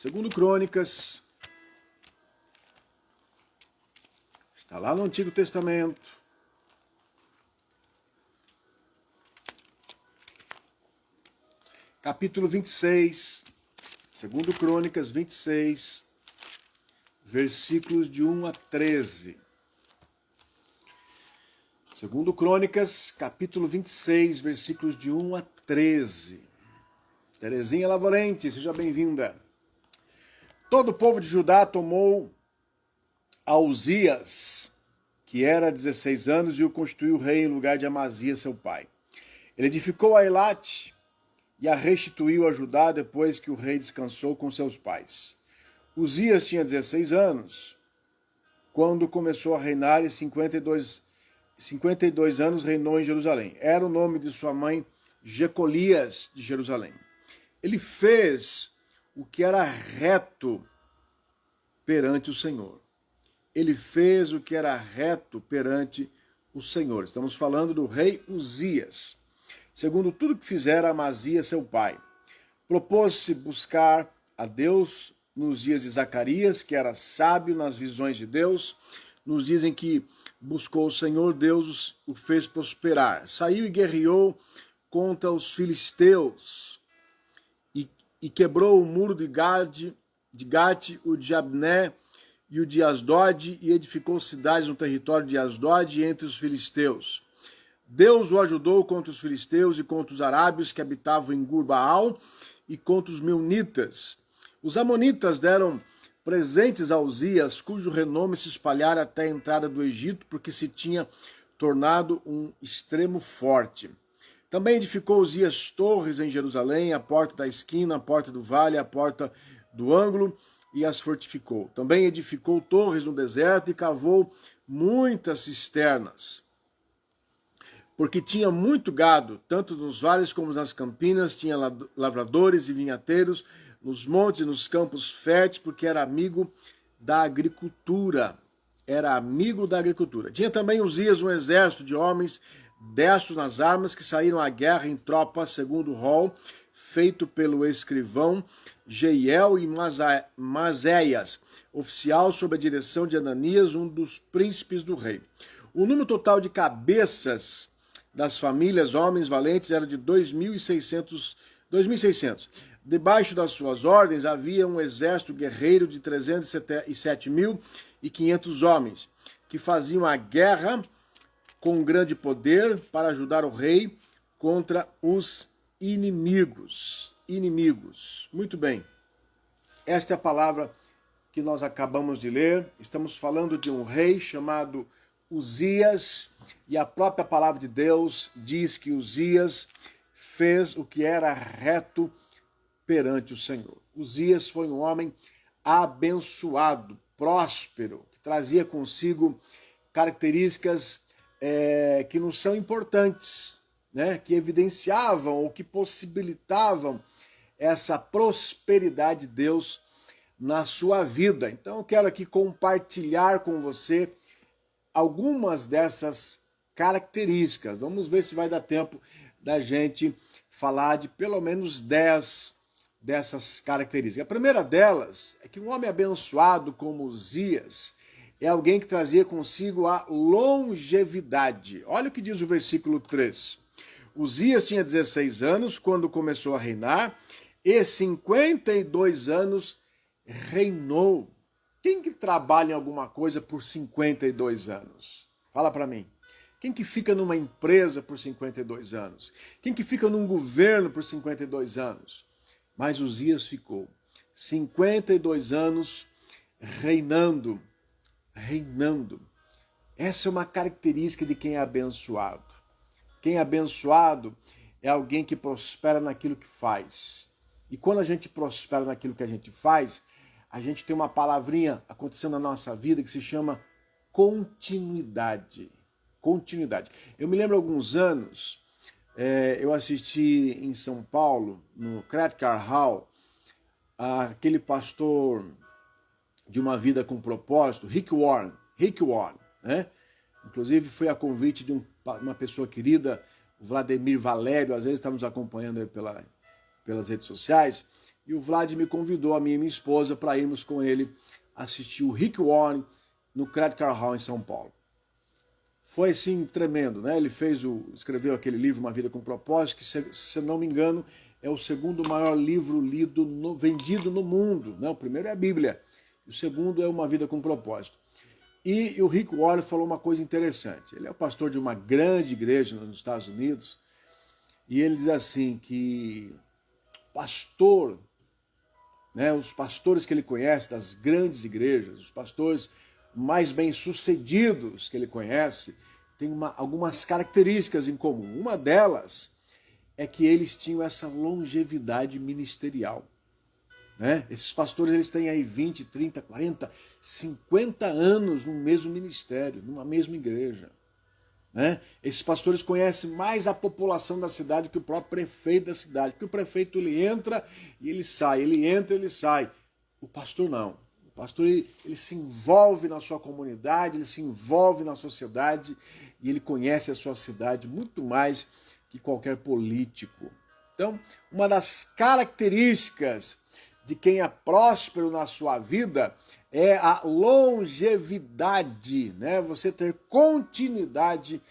Segundo Crônicas, está lá no Antigo Testamento. Capítulo 26, segundo Crônicas 26, versículos de 1 a 13. Segundo Crônicas, capítulo 26, versículos de 1 a 13. Terezinha Lavorente, seja bem-vinda. Todo o povo de Judá tomou a Uzias, que era 16 anos, e o constituiu rei em lugar de Amazias, seu pai. Ele edificou a Elate e a restituiu a Judá depois que o rei descansou com seus pais. Uzias tinha 16 anos quando começou a reinar, e 52 anos reinou em Jerusalém. Era o nome de sua mãe Jecolias de Jerusalém. Ele fez o que era reto perante o Senhor. Ele fez o que era reto perante o Senhor. Estamos falando do rei Uzias. Segundo tudo que fizera Amazias, seu pai. Propôs-se buscar a Deus nos dias de Zacarias, que era sábio nas visões de Deus. Nos dizem que buscou o Senhor, Deus o fez prosperar. Saiu e guerreou contra os filisteus e quebrou o muro de Gate, o de Abné e o de Asdod, e edificou cidades no território de Asdod e entre os filisteus. Deus o ajudou contra os filisteus e contra os arábios que habitavam em Gur-Baal e contra os meunitas. Os amonitas deram presentes a Uzias, cujo renome se espalhara até a entrada do Egito, porque se tinha tornado um extremo forte. Também edificou Uzias torres em Jerusalém, a porta da esquina, a porta do vale, a porta do ângulo, e as fortificou. Também edificou torres no deserto e cavou muitas cisternas. Porque tinha muito gado, tanto nos vales como nas campinas, tinha lavradores e vinhateiros, nos montes e nos campos férteis, porque era amigo da agricultura. Era amigo da agricultura. Tinha também Uzias um exército de homens destros nas armas, que saíram à guerra em tropas, segundo o rol, feito pelo escrivão Jeiel e Mazéias, oficial sob a direção de Ananias, um dos príncipes do rei. O número total de cabeças das famílias, homens valentes, era de 2.600. Debaixo das suas ordens havia um exército guerreiro de 307.500 homens, que faziam a guerra com grande poder para ajudar o rei contra os inimigos. Muito bem. Esta é a palavra que nós acabamos de ler. Estamos falando de um rei chamado Uzias, e a própria palavra de Deus diz que Uzias fez o que era reto perante o Senhor. Uzias foi um homem abençoado, próspero, que trazia consigo características que não são importantes, né? Que evidenciavam ou que possibilitavam essa prosperidade de Deus na sua vida. Então eu quero aqui compartilhar com você algumas dessas características. Vamos ver se vai dar tempo da gente falar de pelo menos 10 dessas características. A primeira delas é que um homem abençoado como Uzias é alguém que trazia consigo a longevidade. Olha o que diz o versículo 3. Uzias tinha 16 anos quando começou a reinar, e 52 anos reinou. Quem que trabalha em alguma coisa por 52 anos? Fala para mim. Quem que fica numa empresa por 52 anos? Quem que fica num governo por 52 anos? Mas Uzias ficou 52 anos reinando. Essa é uma característica de quem é abençoado. Quem é abençoado é alguém que prospera naquilo que faz. E quando a gente prospera naquilo que a gente faz, a gente tem uma palavrinha acontecendo na nossa vida que se chama continuidade. Continuidade. Eu me lembro alguns anos, eu assisti em São Paulo, no Credit Hall, aquele pastor de Uma Vida com Propósito, Rick Warren, né? Inclusive foi a convite de uma pessoa querida, o Vladimir Valério, às vezes está nos acompanhando aí pelas redes sociais, e o Vlad me convidou, a mim e minha esposa, para irmos com ele assistir o Rick Warren no Credit Card Hall em São Paulo. Foi assim tremendo, né? Ele escreveu aquele livro Uma Vida com Propósito, que se eu não me engano é o segundo maior livro vendido no mundo, né? O primeiro é a Bíblia, o segundo é Uma Vida com Propósito. E o Rick Warren falou uma coisa interessante. Ele é o pastor de uma grande igreja nos Estados Unidos e ele diz assim que pastor, né? Os pastores que ele conhece das grandes igrejas, os pastores mais bem-sucedidos que ele conhece, tem algumas características em comum. Uma delas é que eles tinham essa longevidade ministerial. Né? Esses pastores eles têm aí 20, 30, 40, 50 anos no mesmo ministério, numa mesma igreja. Né? Esses pastores conhecem mais a população da cidade que o próprio prefeito da cidade, porque o prefeito ele entra e ele sai, ele entra e ele sai. O pastor não. O pastor ele se envolve na sua comunidade, ele se envolve na sociedade e ele conhece a sua cidade muito mais que qualquer político. Então, uma das características de quem é próspero na sua vida é a longevidade, né? Você ter continuidade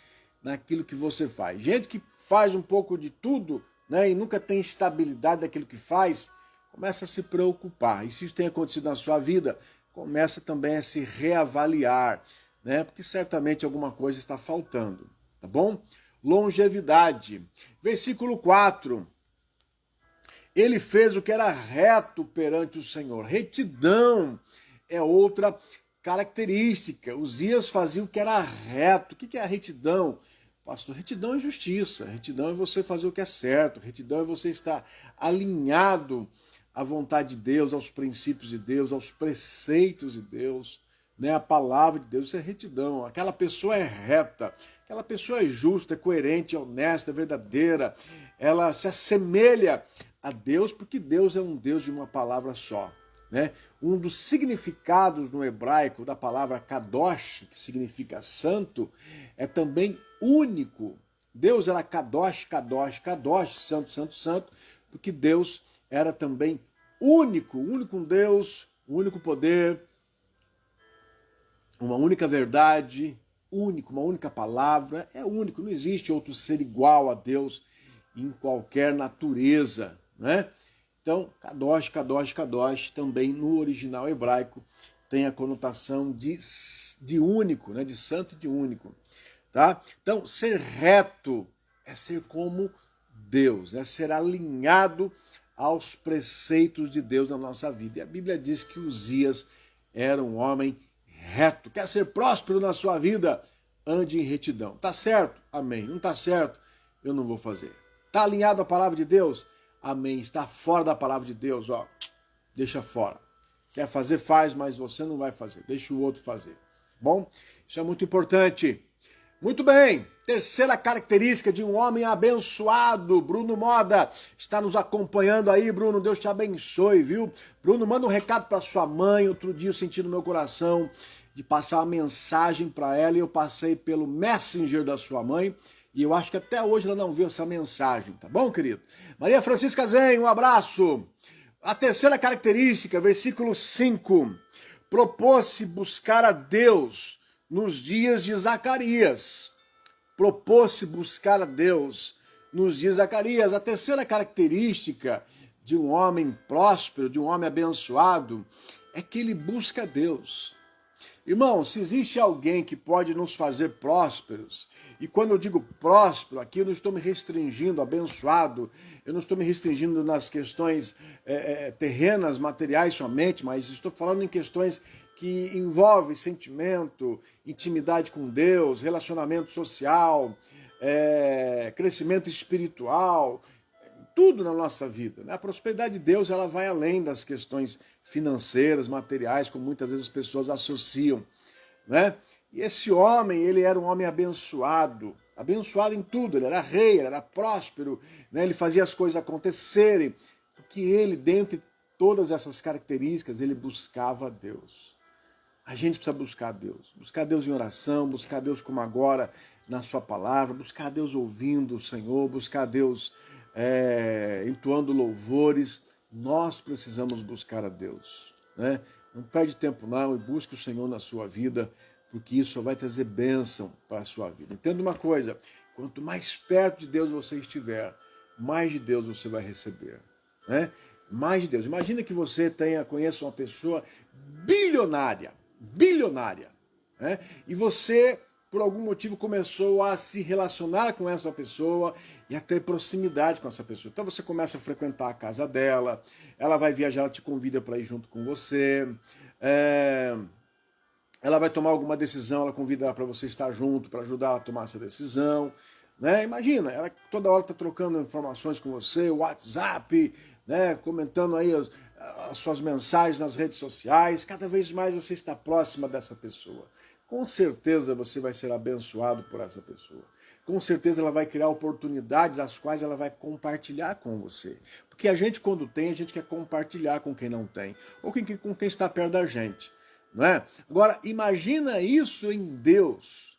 naquilo que você faz. Gente que faz um pouco de tudo, né, e nunca tem estabilidade daquilo que faz, começa a se preocupar. E se isso tem acontecido na sua vida, começa também a se reavaliar, né? Porque certamente alguma coisa está faltando, tá bom? Longevidade. Versículo 4. Ele fez o que era reto perante o Senhor. Retidão é outra característica. Uzias fazia o que era reto. O que é a retidão? Pastor, retidão é justiça. Retidão é você fazer o que é certo. Retidão é você estar alinhado à vontade de Deus, aos princípios de Deus, aos preceitos de Deus, né? A palavra de Deus. Isso é retidão. Aquela pessoa é reta. Aquela pessoa é justa, é coerente, é honesta, é verdadeira. Ela se assemelha a Deus, porque Deus é um Deus de uma palavra só. Né? Um dos significados no hebraico da palavra kadosh, que significa santo, é também único. Deus era kadosh, kadosh, kadosh, santo, santo, santo, porque Deus era também único, único Deus, único poder, uma única verdade, único, uma única palavra, é único, não existe outro ser igual a Deus em qualquer natureza, né? Então, kadosh, kadosh, kadosh, também no original hebraico tem a conotação de único, né? De santo e de único, tá? Então, ser reto é ser como Deus, é ser alinhado aos preceitos de Deus na nossa vida. E a Bíblia diz que Uzias era um homem reto. Quer ser próspero na sua vida? Ande em retidão. Tá certo? Amém. Não tá certo? Eu não vou fazer. Tá alinhado à palavra de Deus? Amém. Está fora da palavra de Deus, ó. Deixa fora. Quer fazer, faz, mas você não vai fazer. Deixa o outro fazer. Bom? Isso é muito importante. Muito bem. Terceira característica de um homem abençoado. Bruno Moda está nos acompanhando aí. Bruno, Deus te abençoe, viu? Bruno, manda um recado para sua mãe. Outro dia eu senti no meu coração de passar uma mensagem para ela e eu passei pelo Messenger da sua mãe. E eu acho que até hoje ela não viu essa mensagem, tá bom, querido? Maria Francisca Zen, um abraço. A terceira característica, versículo 5. Propôs-se buscar a Deus nos dias de Zacarias. Propôs-se buscar a Deus nos dias de Zacarias. A terceira característica de um homem próspero, de um homem abençoado, é que ele busca a Deus. Irmão, se existe alguém que pode nos fazer prósperos, e quando eu digo próspero, aqui eu não estou me restringindo, abençoado, eu não estou me restringindo nas questões terrenas, materiais somente, mas estou falando em questões que envolvem sentimento, intimidade com Deus, relacionamento social, crescimento espiritual, tudo na nossa vida. Né? A prosperidade de Deus ela vai além das questões financeiras, materiais, como muitas vezes as pessoas associam. Né? E esse homem, ele era um homem abençoado, abençoado em tudo, ele era rei, ele era próspero, né? Ele fazia as coisas acontecerem, porque ele, dentre todas essas características, ele buscava a Deus. A gente precisa buscar Deus em oração, buscar Deus como agora na sua palavra, buscar Deus ouvindo o Senhor, buscar Deus entoando louvores, nós precisamos buscar a Deus, né? Não perde tempo não e busque o Senhor na sua vida, porque isso só vai trazer bênção para a sua vida. Entenda uma coisa, quanto mais perto de Deus você estiver, mais de Deus você vai receber, né? Mais de Deus. Imagina que você conheça uma pessoa bilionária, né? E você, por algum motivo, começou a se relacionar com essa pessoa e a ter proximidade com essa pessoa. Então você começa a frequentar a casa dela, ela vai viajar, ela te convida para ir junto com você, ela vai tomar alguma decisão, ela convida para você estar junto, para ajudar ela a tomar essa decisão, né? Imagina, ela toda hora está trocando informações com você, WhatsApp, né? Comentando aí as suas mensagens nas redes sociais, cada vez mais você está próxima dessa pessoa. Com certeza você vai ser abençoado por essa pessoa. Com certeza ela vai criar oportunidades as quais ela vai compartilhar com você. Porque a gente, quando tem, a gente quer compartilhar com quem não tem, ou com quem está perto da gente. Não é? Agora, imagina isso em Deus.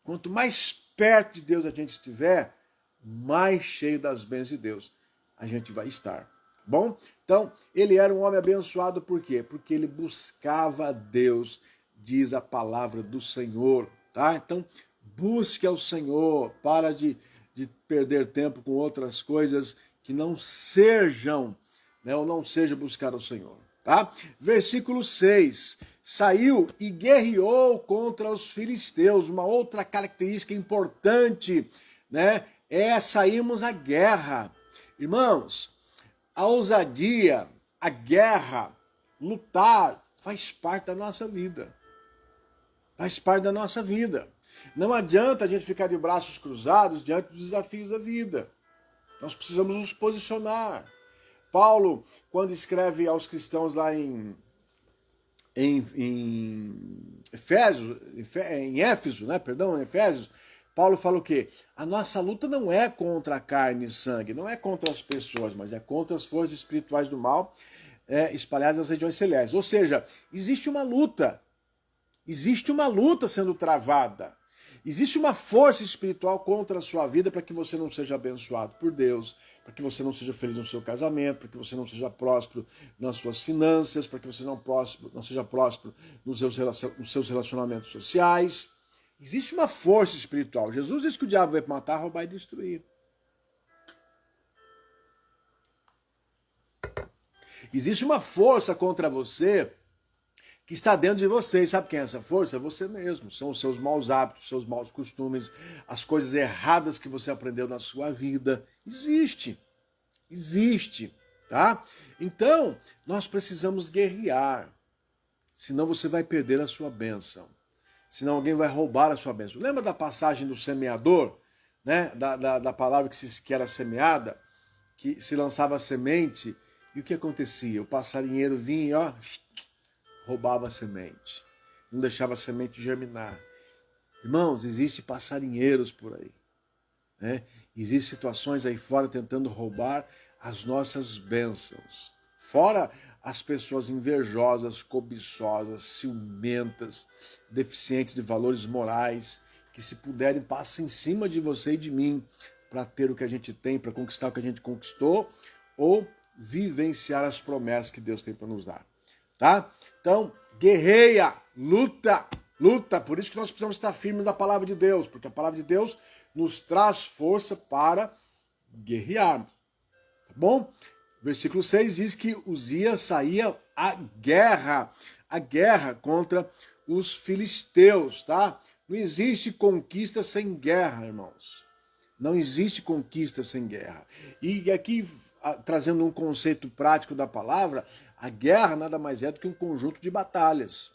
Quanto mais perto de Deus a gente estiver, mais cheio das bênçãos de Deus a gente vai estar. Bom? Então, ele era um homem abençoado por quê? Porque ele buscava a Deus, diz a palavra do Senhor. Tá? Então, busque ao Senhor, para de perder tempo com outras coisas que não sejam, né, ou não seja buscar o Senhor. Tá? Versículo 6, saiu e guerreou contra os filisteus. Uma outra característica importante, né, é sairmos à guerra. Irmãos, a ousadia, a guerra, lutar, faz parte da nossa vida. Faz parte da nossa vida. Não adianta a gente ficar de braços cruzados diante dos desafios da vida. Nós precisamos nos posicionar. Paulo, quando escreve aos cristãos lá em Éfeso, né? Perdão, em Efésios, Paulo fala o quê? A nossa luta não é contra a carne e sangue, não é contra as pessoas, mas é contra as forças espirituais do mal espalhadas nas regiões celestes. Ou seja, existe uma luta sendo travada. Existe uma força espiritual contra a sua vida para que você não seja abençoado por Deus, para que você não seja feliz no seu casamento, para que você não seja próspero nas suas finanças, para que você não seja próspero nos seus relacionamentos sociais. Existe uma força espiritual. Jesus disse que o diabo veio para matar, roubar e destruir. Existe uma força contra você que está dentro de você. E sabe quem é essa força? É você mesmo. São os seus maus hábitos, os seus maus costumes, as coisas erradas que você aprendeu na sua vida. Existe, tá? Então, nós precisamos guerrear. Senão você vai perder a sua bênção. Senão alguém vai roubar a sua bênção. Lembra da passagem do semeador? Né? Da palavra que era semeada? Que se lançava a semente. E o que acontecia? O passarinheiro vinha e ó, roubava a semente. Não deixava a semente germinar. Irmãos, existem passarinheiros por aí. Né? Existem situações aí fora tentando roubar as nossas bênçãos. Fora as pessoas invejosas, cobiçosas, ciumentas, deficientes de valores morais, que se puderem passam em cima de você e de mim para ter o que a gente tem, para conquistar o que a gente conquistou, ou vivenciar as promessas que Deus tem para nos dar. Tá? Então, guerreia, luta. Por isso que nós precisamos estar firmes na palavra de Deus, porque a palavra de Deus nos traz força para guerrear. Tá bom? Versículo 6 diz que Uzias saía à guerra contra os filisteus, tá? Não existe conquista sem guerra, irmãos. Não existe conquista sem guerra. E aqui, trazendo um conceito prático da palavra, a guerra nada mais é do que um conjunto de batalhas.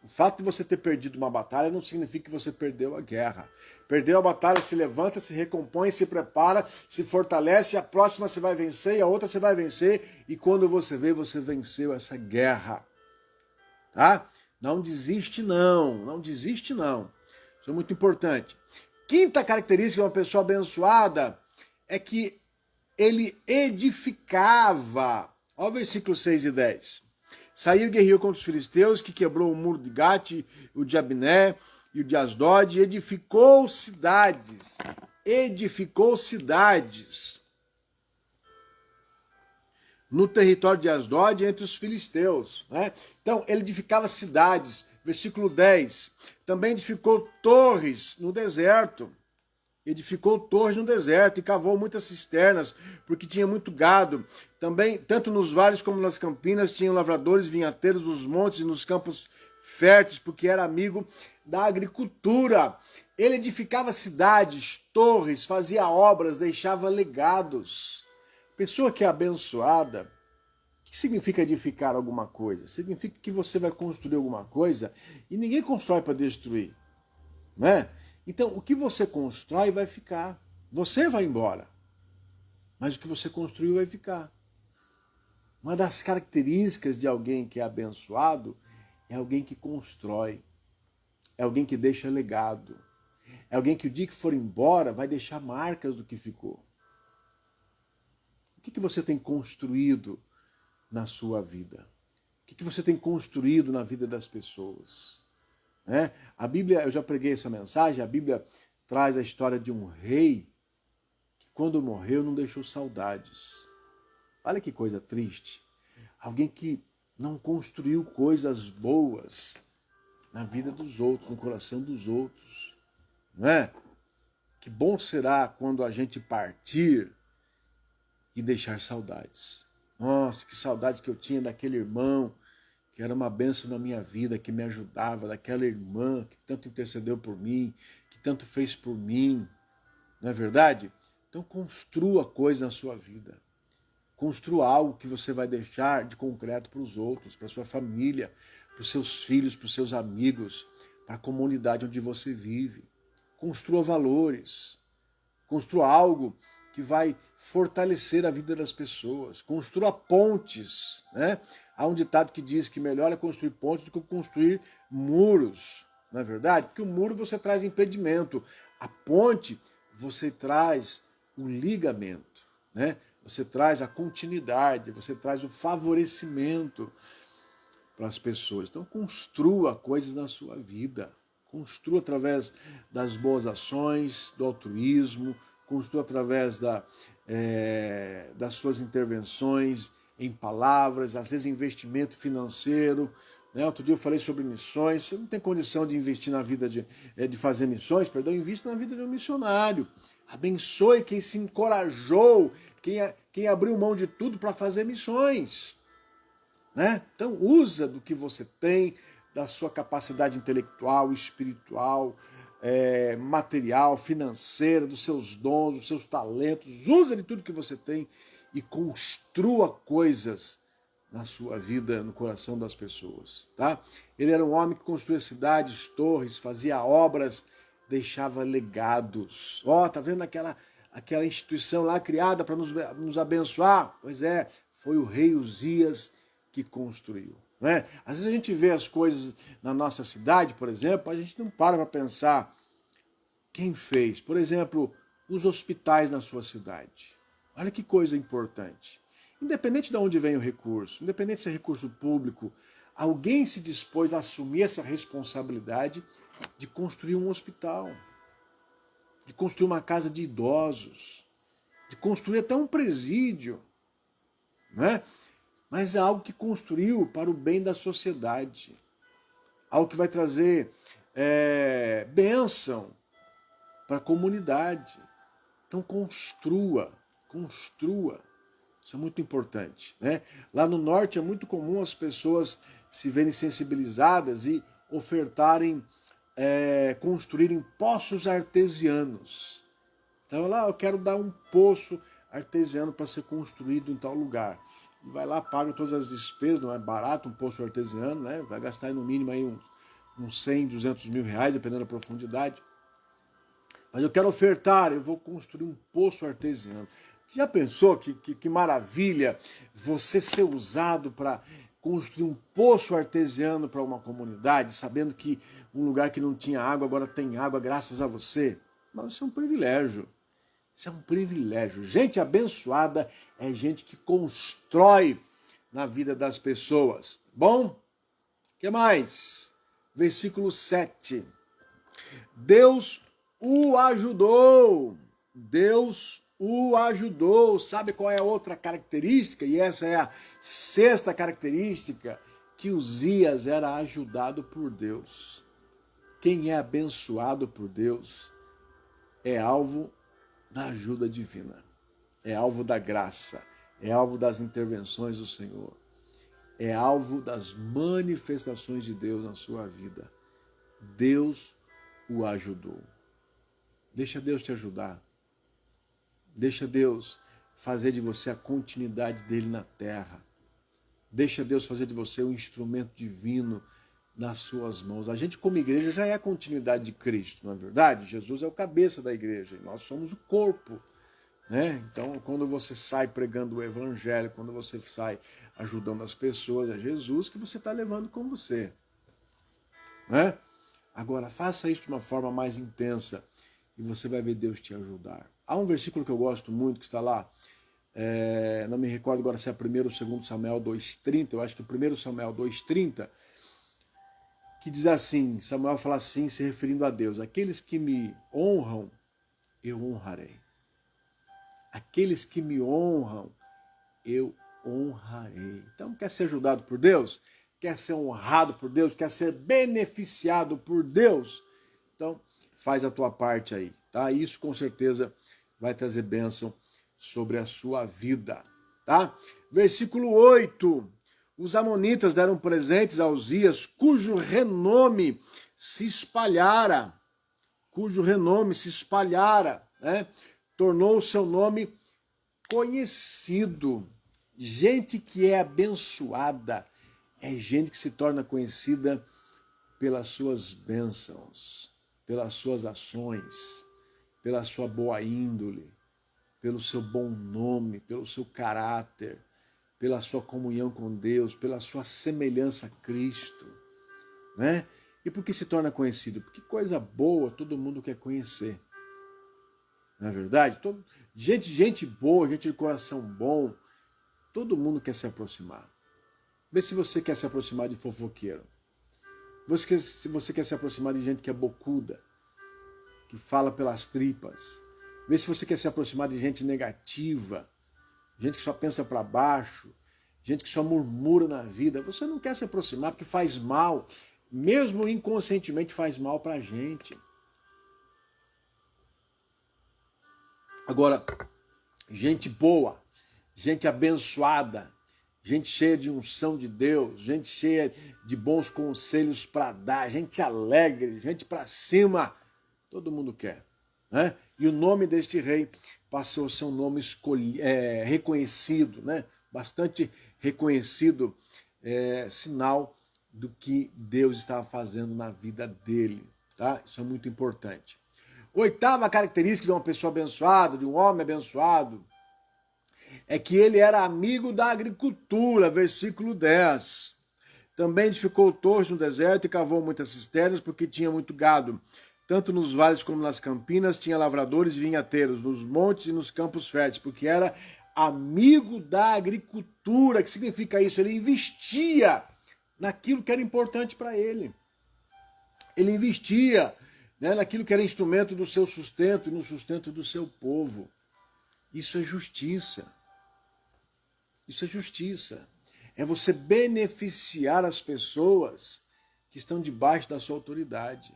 O fato de você ter perdido uma batalha não significa que você perdeu a guerra. Perdeu a batalha, se levanta, se recompõe, se prepara, se fortalece, a próxima você vai vencer, e a outra você vai vencer, e quando você vê, você venceu essa guerra. Tá? Não desiste não. Isso é muito importante. Quinta característica de uma pessoa abençoada é que ele edificava. Olha o versículo 6 e 10. Saiu e guerreou contra os filisteus, que quebrou o muro de Gate, o de Abné e o de Asdod, e edificou cidades. no território de Asdod, entre os filisteus. Né? Então, ele edificava cidades. Versículo 10. Também edificou torres no deserto. Edificou torres no deserto e cavou muitas cisternas, porque tinha muito gado. Também, tanto nos vales como nas campinas, tinham lavradores, vinhateiros nos montes e nos campos férteis, porque era amigo da agricultura. Ele edificava cidades, torres, fazia obras, deixava legados. Pessoa que é abençoada, o que significa edificar alguma coisa? Significa que você vai construir alguma coisa e ninguém constrói para destruir, né? Então, o que você constrói vai ficar. Você vai embora, mas o que você construiu vai ficar. Uma das características de alguém que é abençoado é alguém que constrói, é alguém que deixa legado, é alguém que o dia que for embora vai deixar marcas do que ficou. O que você tem construído na sua vida? O que você tem construído na vida das pessoas? A Bíblia, eu já preguei essa mensagem, a Bíblia traz a história de um rei que quando morreu não deixou saudades. Olha que coisa triste. Alguém que não construiu coisas boas na vida dos outros, no coração dos outros. Não é? Que bom será quando a gente partir e deixar saudades. Nossa, que saudade que eu tinha daquele irmão que era uma bênção na minha vida, que me ajudava, daquela irmã que tanto intercedeu por mim, que tanto fez por mim. Não é verdade? Então construa coisas na sua vida. Construa algo que você vai deixar de concreto para os outros, para a sua família, para os seus filhos, para os seus amigos, para a comunidade onde você vive. Construa valores. Construa algo que vai fortalecer a vida das pessoas. Construa pontes, né? Há um ditado que diz que melhor é construir pontes do que construir muros, não é verdade? Porque o muro você traz impedimento, a ponte você traz o ligamento, né? Você traz a continuidade, você traz o favorecimento para as pessoas. Então construa coisas na sua vida, construa através das boas ações, do altruísmo, construa através das suas intervenções em palavras, às vezes investimento financeiro. Né? Outro dia eu falei sobre missões. Você não tem condição de investir na vida de fazer missões, invista na vida de um missionário. Abençoe quem se encorajou, quem abriu mão de tudo para fazer missões. Né? Então usa do que você tem, da sua capacidade intelectual, espiritual, material, financeira, dos seus dons, dos seus talentos. Usa de tudo que você tem e construa coisas na sua vida, no coração das pessoas. Tá? Ele era um homem que construía cidades, torres, fazia obras, deixava legados. Tá vendo aquela instituição lá criada para nos abençoar? Pois é, foi o rei Uzias que construiu. Né? Às vezes a gente vê as coisas na nossa cidade, por exemplo, a gente não para pensar quem fez. Por exemplo, os hospitais na sua cidade. Olha que coisa importante. Independente de onde vem o recurso, independente se é recurso público, alguém se dispôs a assumir essa responsabilidade de construir um hospital, de construir uma casa de idosos, de construir até um presídio, né? Mas é algo que construiu para o bem da sociedade, algo que vai trazer bênção para a comunidade. Então construa. Isso é muito importante. Né? Lá no norte é muito comum as pessoas se verem sensibilizadas e ofertarem, construírem poços artesianos. Então lá eu quero dar um poço artesiano para ser construído em tal lugar. E vai lá, paga todas as despesas, não é barato um poço artesiano, né? Vai gastar aí, no mínimo aí uns 100, 200 mil reais, dependendo da profundidade. Mas eu quero ofertar, eu vou construir um poço artesiano. Já pensou que maravilha você ser usado para construir um poço artesiano para uma comunidade, sabendo que um lugar que não tinha água agora tem água graças a você? Mas isso é um privilégio. Isso é um privilégio. Gente abençoada é gente que constrói na vida das pessoas. Bom? O que mais? Versículo 7. Deus o ajudou. Deus o ajudou. Sabe qual é a outra característica? E essa é a sexta característica, que Uzias era ajudado por Deus. Quem é abençoado por Deus é alvo da ajuda divina, é alvo da graça, é alvo das intervenções do Senhor, é alvo das manifestações de Deus na sua vida. Deus o ajudou. Deixa Deus te ajudar. Deixa Deus fazer de você a continuidade dele na terra. Deixa Deus fazer de você um instrumento divino nas suas mãos. A gente, como igreja, já é a continuidade de Cristo, não é verdade? Jesus é o cabeça da igreja e nós somos o corpo, né? Então, quando você sai pregando o evangelho, quando você sai ajudando as pessoas, é Jesus que você está levando com você, né? Agora, faça isso de uma forma mais intensa e você vai ver Deus te ajudar. Há um versículo que eu gosto muito, que está lá, não me recordo agora se é 1 ou 2 Samuel 2,30, eu acho que 1 Samuel 2,30, que diz assim, Samuel fala assim, se referindo a Deus: aqueles que me honram, eu honrarei. Aqueles que me honram, eu honrarei. Então, quer ser ajudado por Deus? Quer ser honrado por Deus? Quer ser beneficiado por Deus? Então, faz a tua parte aí, tá? Isso com certeza vai trazer bênção sobre a sua vida, tá? Versículo 8. Os amonitas deram presentes a Uzias, cujo renome se espalhara, né? Tornou o seu nome conhecido. Gente que é abençoada é gente que se torna conhecida pelas suas bênçãos, pelas suas ações, pela sua boa índole, pelo seu bom nome, pelo seu caráter, pela sua comunhão com Deus, pela sua semelhança a Cristo, né? E por que se torna conhecido? Porque coisa boa todo mundo quer conhecer. Não é verdade? Gente boa, gente de coração bom, todo mundo quer se aproximar. Vê se você quer se aproximar de fofoqueiro. Se você quer se aproximar de gente que é bocuda, que fala pelas tripas. Vê se você quer se aproximar de gente negativa, gente que só pensa para baixo, gente que só murmura na vida. Você não quer se aproximar porque faz mal, mesmo inconscientemente faz mal para a gente. Agora, gente boa, gente abençoada, gente cheia de unção de Deus, gente cheia de bons conselhos para dar, gente alegre, gente para cima, todo mundo quer, né? E o nome deste rei passou a ser um nome reconhecido, né? Bastante reconhecido, sinal do que Deus estava fazendo na vida dele, tá? Isso é muito importante. Oitava característica de uma pessoa abençoada, de um homem abençoado, é que ele era amigo da agricultura, versículo 10. Também edificou torres no deserto e cavou muitas cisternas, porque tinha muito gado. Tanto nos vales como nas campinas tinha lavradores e vinhateiros, nos montes e nos campos férteis, porque era amigo da agricultura. O que significa isso? Ele investia naquilo que era importante para ele. Ele investia, né, naquilo que era instrumento do seu sustento e no sustento do seu povo. Isso é justiça. Isso é justiça. É você beneficiar as pessoas que estão debaixo da sua autoridade.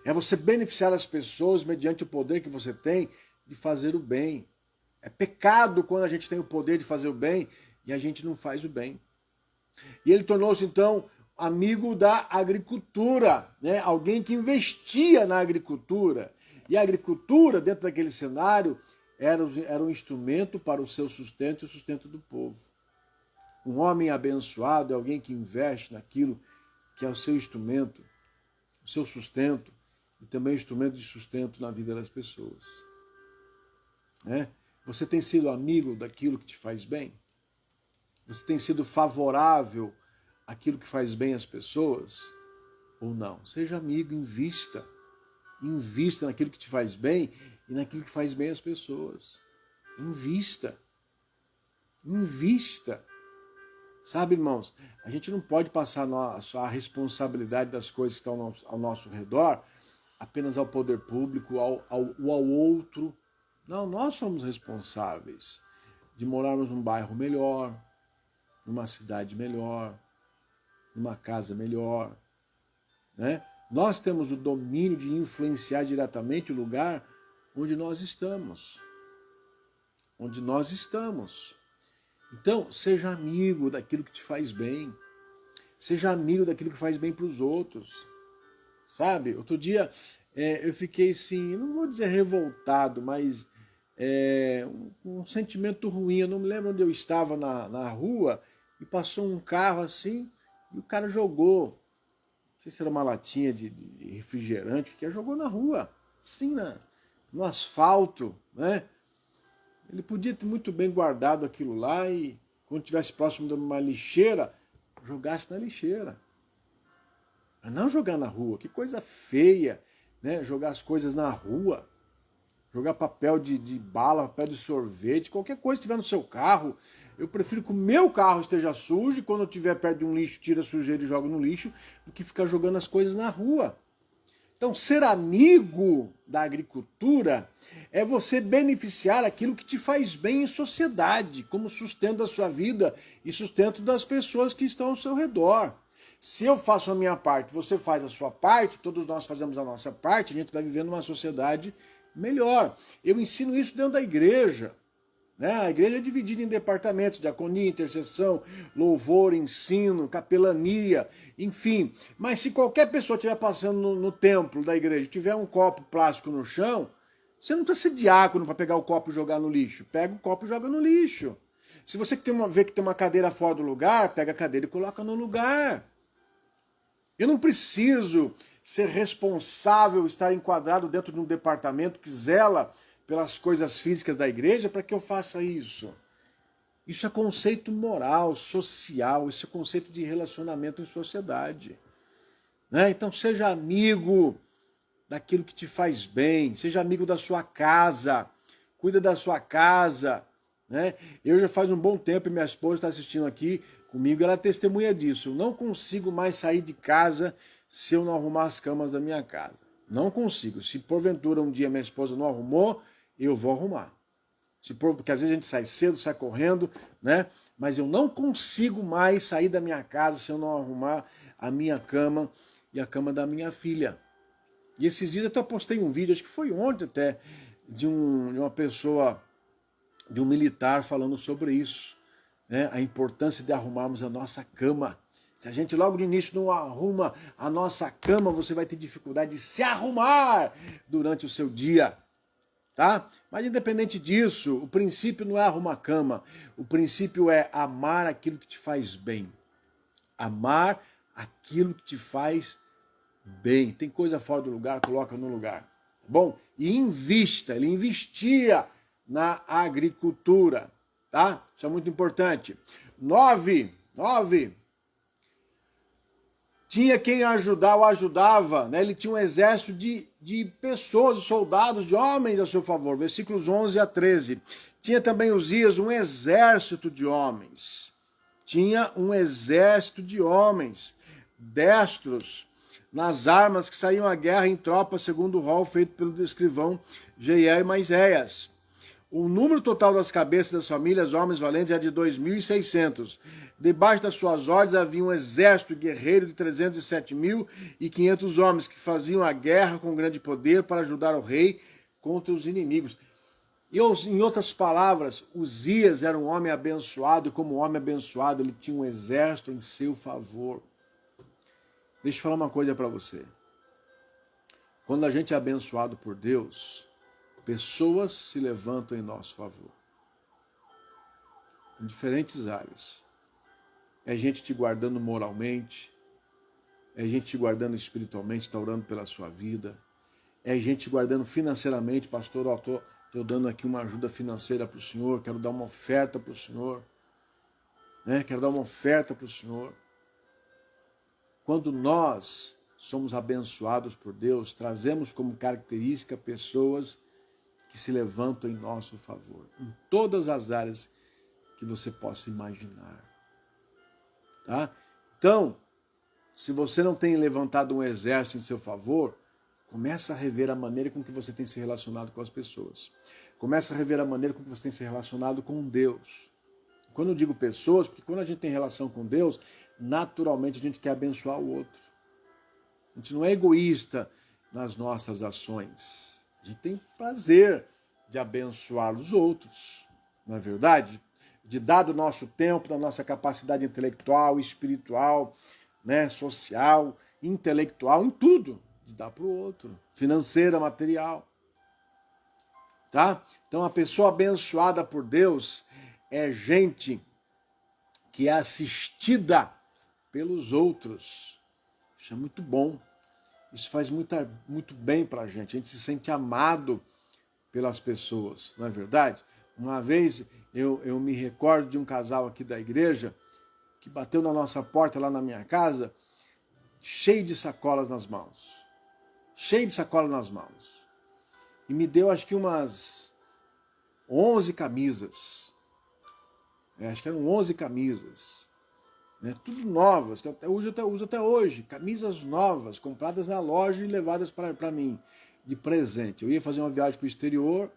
É você beneficiar as pessoas mediante o poder que você tem de fazer o bem. É pecado quando a gente tem o poder de fazer o bem e a gente não faz o bem. E ele tornou-se, então, amigo da agricultura, né? Alguém que investia na agricultura. E a agricultura, dentro daquele cenário, era um instrumento para o seu sustento e o sustento do povo. Um homem abençoado é alguém que investe naquilo que é o seu instrumento, o seu sustento, e também instrumento de sustento na vida das pessoas. Né? Você tem sido amigo daquilo que te faz bem? Você tem sido favorável àquilo que faz bem às pessoas? Ou não? Seja amigo, invista. Invista naquilo que te faz bem e naquilo que faz bem às pessoas. Invista. Invista. Sabe, irmãos, a gente não pode passar a responsabilidade das coisas que estão ao nosso redor apenas ao poder público, ao outro, Não, nós somos responsáveis de morarmos num bairro melhor, numa cidade melhor, numa casa melhor, né? Nós temos o domínio de influenciar diretamente o lugar onde nós estamos. Onde nós estamos. Então, seja amigo daquilo que te faz bem. Seja amigo daquilo que faz bem para os outros. Sabe? Outro dia eu fiquei assim, não vou dizer revoltado, mas um sentimento ruim. Eu não me lembro onde eu estava na rua e passou um carro assim e o cara jogou, não sei se era uma latinha de refrigerante, que jogou na rua, assim, no asfalto, né? Ele podia ter muito bem guardado aquilo lá e quando estivesse próximo de uma lixeira, jogasse na lixeira. Mas não jogar na rua, que coisa feia, né? Jogar as coisas na rua. Jogar papel de bala, papel de sorvete, qualquer coisa que estiver no seu carro. Eu prefiro que o meu carro esteja sujo e quando eu estiver perto de um lixo, tira a sujeira e joga no lixo, do que ficar jogando as coisas na rua. Então, ser amigo da agricultura é você beneficiar aquilo que te faz bem em sociedade, como sustento da sua vida e sustento das pessoas que estão ao seu redor. Se eu faço a minha parte, você faz a sua parte, todos nós fazemos a nossa parte, a gente vai vivendo uma sociedade melhor. Eu ensino isso dentro da igreja. Né? A igreja é dividida em departamentos, diaconia, intercessão, louvor, ensino, capelania, enfim. Mas se qualquer pessoa estiver passando no templo da igreja, tiver um copo plástico no chão, você não precisa ser diácono para pegar o copo e jogar no lixo. Pega o copo e joga no lixo. Se você vê que tem uma cadeira fora do lugar, pega a cadeira e coloca no lugar. Eu não preciso ser responsável, estar enquadrado dentro de um departamento que zela pelas coisas físicas da igreja para que eu faça isso. Isso é conceito moral, social, isso é conceito de relacionamento em sociedade. Né? Então seja amigo daquilo que te faz bem, seja amigo da sua casa, cuida da sua casa. Né? Eu já faz um bom tempo, e minha esposa está assistindo aqui comigo, ela é testemunha disso. Eu não consigo mais sair de casa se eu não arrumar as camas da minha casa. Não consigo. Se porventura um dia minha esposa não arrumou, eu vou arrumar. Porque às vezes a gente sai cedo, sai correndo, né? Mas eu não consigo mais sair da minha casa se eu não arrumar a minha cama e a cama da minha filha. E esses dias até eu postei um vídeo, acho que foi ontem até, de uma pessoa, de um militar falando sobre isso, né? A importância de arrumarmos a nossa cama. Se a gente logo de início não arruma a nossa cama, você vai ter dificuldade de se arrumar durante o seu dia. Tá? Mas independente disso, o princípio não é arrumar cama, o princípio é amar aquilo que te faz bem. Amar aquilo que te faz bem. Tem coisa fora do lugar, coloca no lugar. Bom, e invista, ele investia na agricultura, tá? Isso é muito importante. 9. Tinha quem ajudar ou ajudava, né? Ele tinha um exército de pessoas, de soldados, de homens a seu favor. Versículos 11 a 13. Tinha também Uzias um exército de homens. Tinha um exército de homens, destros, nas armas que saíam à guerra em tropa, segundo o rol feito pelo escrivão Jeiel e Maiseias. O número total das cabeças das famílias, homens valentes, era de 2.600. Debaixo das suas ordens havia um exército guerreiro de 307.500 homens que faziam a guerra com grande poder para ajudar o rei contra os inimigos. E, em outras palavras, Uzias era um homem abençoado e como homem abençoado ele tinha um exército em seu favor. Deixa eu falar uma coisa para você. Quando a gente é abençoado por Deus, pessoas se levantam em nosso favor. Em diferentes áreas. É gente te guardando moralmente, é gente te guardando espiritualmente, está orando pela sua vida, é gente te guardando financeiramente, pastor, estou dando aqui uma ajuda financeira para o senhor, quero dar uma oferta para o senhor, né? Quero dar uma oferta para o senhor. Quando nós somos abençoados por Deus, trazemos como característica pessoas que se levantam em nosso favor, em todas as áreas que você possa imaginar. Tá? Então, se você não tem levantado um exército em seu favor, Começa a rever a maneira com que você tem se relacionado com as pessoas. Começa a rever a maneira com que você tem se relacionado com Deus. Quando eu digo pessoas, porque quando a gente tem relação com Deus, naturalmente a gente quer abençoar o outro. A gente não é egoísta nas nossas ações. A gente tem prazer de abençoar os outros, não é verdade? De dar do nosso tempo, da nossa capacidade intelectual, espiritual, né, social, intelectual, em tudo, de dar para o outro, financeira, material. Tá? Então a pessoa abençoada por Deus é gente que é assistida pelos outros. Isso é muito bom. Isso faz muito bem para a gente se sente amado pelas pessoas, não é verdade? Uma vez eu me recordo de um casal aqui da igreja que bateu na nossa porta lá na minha casa, cheio de sacolas nas mãos. Cheio de sacolas nas mãos. E me deu acho que umas 11 camisas. Acho que eram 11 camisas. Né? Tudo novas, que eu uso até hoje. Camisas novas, compradas na loja e levadas para mim de presente. Eu ia fazer uma viagem para o exterior,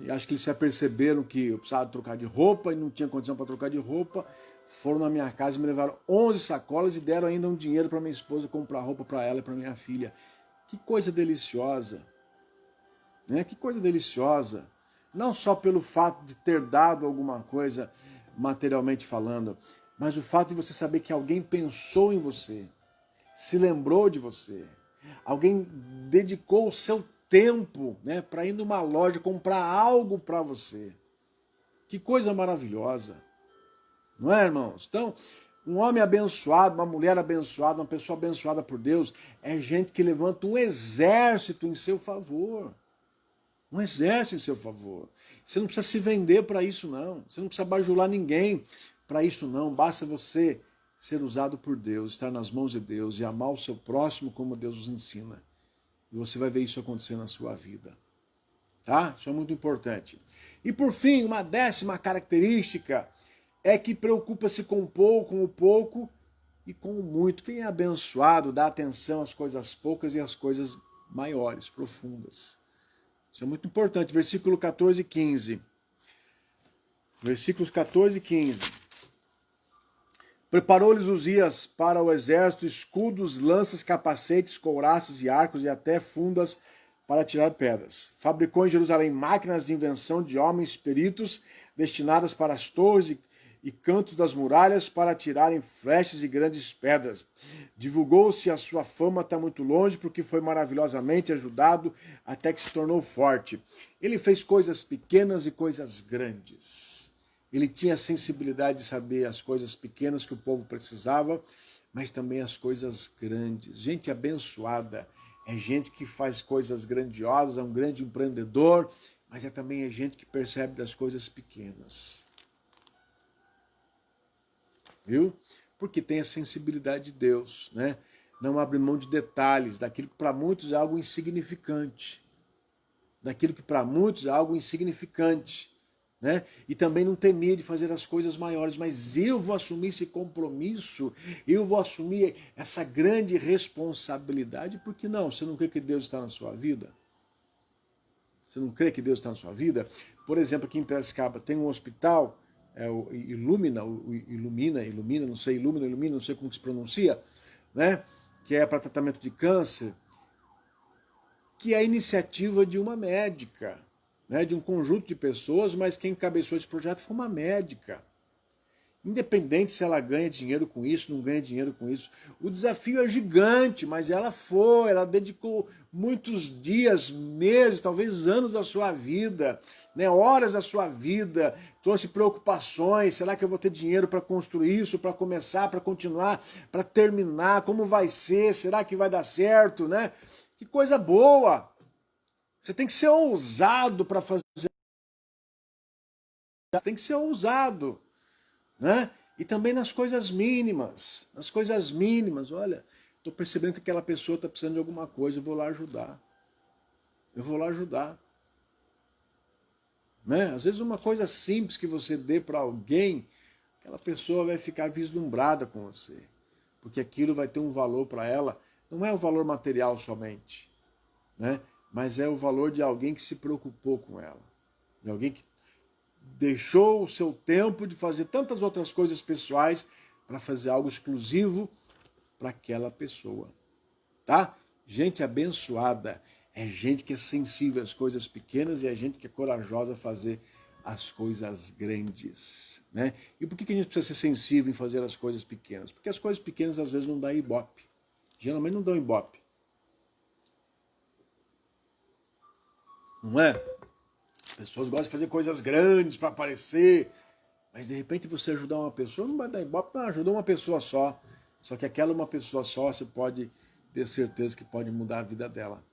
e acho que eles se aperceberam que eu precisava trocar de roupa e não tinha condição para trocar de roupa. Foram na minha casa e me levaram 11 sacolas e deram ainda um dinheiro para minha esposa comprar roupa para ela e para minha filha. Que coisa deliciosa. Né? Que coisa deliciosa. Não só pelo fato de ter dado alguma coisa materialmente falando, mas o fato de você saber que alguém pensou em você, se lembrou de você, alguém dedicou o seu tempo, né, para ir numa loja comprar algo para você. Que coisa maravilhosa. Não é, irmãos? Então, um homem abençoado, uma mulher abençoada, uma pessoa abençoada por Deus, é gente que levanta um exército em seu favor. Um exército em seu favor. Você não precisa se vender para isso, não. Você não precisa bajular ninguém para isso, não. Basta você ser usado por Deus, estar nas mãos de Deus e amar o seu próximo como Deus nos ensina. E você vai ver isso acontecer na sua vida. Tá? Isso é muito importante. E por fim, uma 10ª característica é que preocupa-se com o pouco e com o muito. Quem é abençoado dá atenção às coisas poucas e às coisas maiores, profundas. Isso é muito importante. Versículo 14 e 15. Versículos 14 e 15. Preparou-lhes Uzias para o exército escudos, lanças, capacetes, couraças e arcos e até fundas para tirar pedras. Fabricou em Jerusalém máquinas de invenção de homens peritos destinadas para as torres e cantos das muralhas para tirarem flechas e grandes pedras. Divulgou-se a sua fama até muito longe, porque foi maravilhosamente ajudado até que se tornou forte. Ele fez coisas pequenas e coisas grandes. Ele tinha a sensibilidade de saber as coisas pequenas que o povo precisava, mas também as coisas grandes. Gente abençoada é gente que faz coisas grandiosas, é um grande empreendedor, mas também é gente que percebe das coisas pequenas. Viu? Porque tem a sensibilidade de Deus, né? Não abre mão de detalhes, daquilo que para muitos é algo insignificante. Daquilo que para muitos é algo insignificante, né? E também não tem medo de fazer as coisas maiores, mas eu vou assumir esse compromisso, eu vou assumir essa grande responsabilidade, porque não? Você não crê que Deus está na sua vida? Você não crê que Deus está na sua vida? Por exemplo, aqui em Piracicaba tem um hospital, o Illumina, não sei, não sei como se pronuncia, né? Que é para tratamento de câncer, que é a iniciativa de uma médica, né? De um conjunto de pessoas, mas quem encabeçou esse projeto foi uma médica. Independente se ela ganha dinheiro com isso, não ganha dinheiro com isso. O desafio é gigante, mas ela dedicou muitos dias, meses, talvez anos da sua vida, né, horas da sua vida, trouxe preocupações, será que eu vou ter dinheiro para construir isso, para começar, para continuar, para terminar, como vai ser, será que vai dar certo, né? Que coisa boa! Você tem que ser ousado para fazer. Você tem que ser ousado. Né? E também nas coisas mínimas. Nas coisas mínimas, olha, estou percebendo que aquela pessoa está precisando de alguma coisa, eu vou lá ajudar. Eu vou lá ajudar. Né? Às vezes uma coisa simples que você dê para alguém, aquela pessoa vai ficar vislumbrada com você. Porque aquilo vai ter um valor para ela, não é um valor material somente. né? Mas é o valor de alguém que se preocupou com ela, de alguém que deixou o seu tempo de fazer tantas outras coisas pessoais para fazer algo exclusivo para aquela pessoa, tá? Gente abençoada é gente que é sensível às coisas pequenas e é gente que é corajosa a fazer as coisas grandes, né? E por que a gente precisa ser sensível em fazer as coisas pequenas? Porque as coisas pequenas às vezes não dão ibope. Geralmente não dão ibope. Não é? As pessoas gostam de fazer coisas grandes para aparecer, mas de repente você ajudar uma pessoa, não vai dar ibope, não, ajudou uma pessoa só. Só que aquela uma pessoa só, você pode ter certeza que pode mudar a vida dela.